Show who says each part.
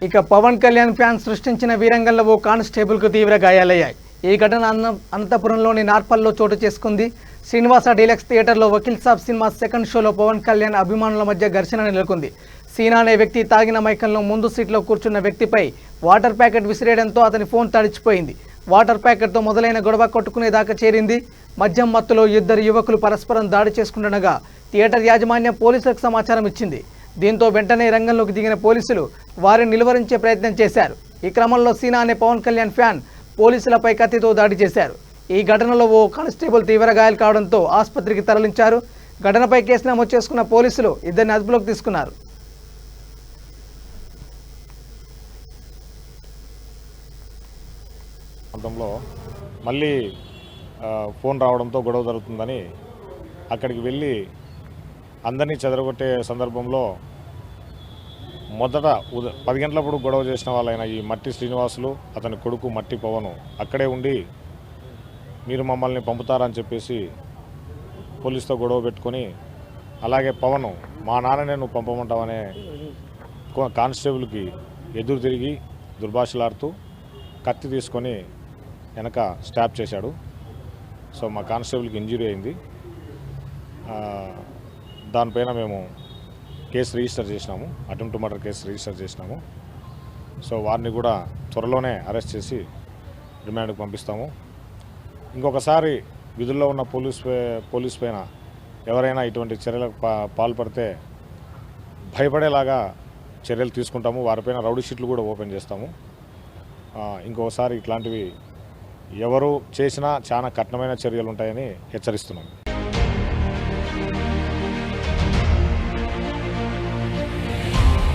Speaker 1: ఇక పవన్ కళ్యాణ్ ఫ్యాన్స్ సృష్టించిన వీరంగంలో ఓ కానిస్టేబుల్కు తీవ్ర గాయాలయ్యాయి. ఈ ఘటన అనంతపురంలోని నార్పల్లో చోటు చేసుకుంది. శ్రీనివాస డీలక్స్ థియేటర్లో వకీల్ సాబ్ సినిమా సెకండ్ షోలో పవన్ కళ్యాణ్ అభిమానుల మధ్య ఘర్షణ నెలకొంది. సీనా అనే వ్యక్తి తాగిన మైకంలో ముందు సీట్లో కూర్చున్న వ్యక్తిపై వాటర్ ప్యాకెట్ విసిరేయడంతో అతని ఫోన్ తడిచిపోయింది. వాటర్ ప్యాకెట్తో మొదలైన గొడవ కొట్టుకునేదాకా చేరింది. మద్యం మత్తులో ఇద్దరు యువకులు పరస్పరం దాడి చేసుకుంటుండగా థియేటర్ యాజమాన్యం పోలీసులకు సమాచారం ఇచ్చింది. దీంతో వెంటనే రంగంలోకి దిగిన పోలీసులు వారిని నిలువరించే ప్రయత్నం చేశారు. ఈ క్రమంలో సీనా అనే పవన్ కళ్యాణ్ ఫ్యాన్ పోలీసులపై కత్తితో దాడి చేశారు. ఈ ఘటనలో ఓ కానిస్టేబుల్ తీవ్ర గాయాలు కావడంతో ఆసుపత్రికి తరలించారు. ఘటనపై కేసు నమోదు చేసుకున్న పోలీసులు ఇద్దరిని అదుపులోకి తీసుకున్నారు.
Speaker 2: మళ్ళీ ఫోన్ రావడంతో గొడవ జరుగుతుందని అక్కడికి వెళ్ళి అందరినీ చెదరగొట్టే సందర్భంలో మొదట 10 గంటలప్పుడు గొడవ చేసిన వాళ్ళైన ఈ మట్టి శ్రీనివాసులు అతని కొడుకు మట్టి పవను అక్కడే ఉండి మీరు మమ్మల్ని పంపుతారని చెప్పేసి పోలీసుతో గొడవ పెట్టుకొని, అలాగే పవను మా నాన్ననే నువ్వు పంపమంటావనే కానిస్టేబుల్కి ఎదురు తిరిగి దుర్భాషలాడుతూ కత్తి తీసుకొని వెనక స్టాప్ చేశాడు. సో మా కానిస్టేబుల్కి ఇంజురీ అయింది. దానిపైన మేము కేసు రిజిస్టర్ చేసినాము, attempt to murder case register చేసినాము. సో వారిని కూడా త్వరలోనే అరెస్ట్ చేసి రిమాండ్కి పంపిస్తాము. ఇంకొకసారి విధుల్లో ఉన్న పోలీస్ పైన ఎవరైనా ఇటువంటి చర్యలకు పాల్పడితే భయపడేలాగా చర్యలు తీసుకుంటాము. వారిపైన రౌడీ షీట్లు కూడా ఓపెన్ చేస్తాము. ఇంకొకసారి ఇట్లాంటివి ఎవరు చేసినా చాలా కఠినమైన చర్యలు ఉంటాయని హెచ్చరిస్తున్నాము.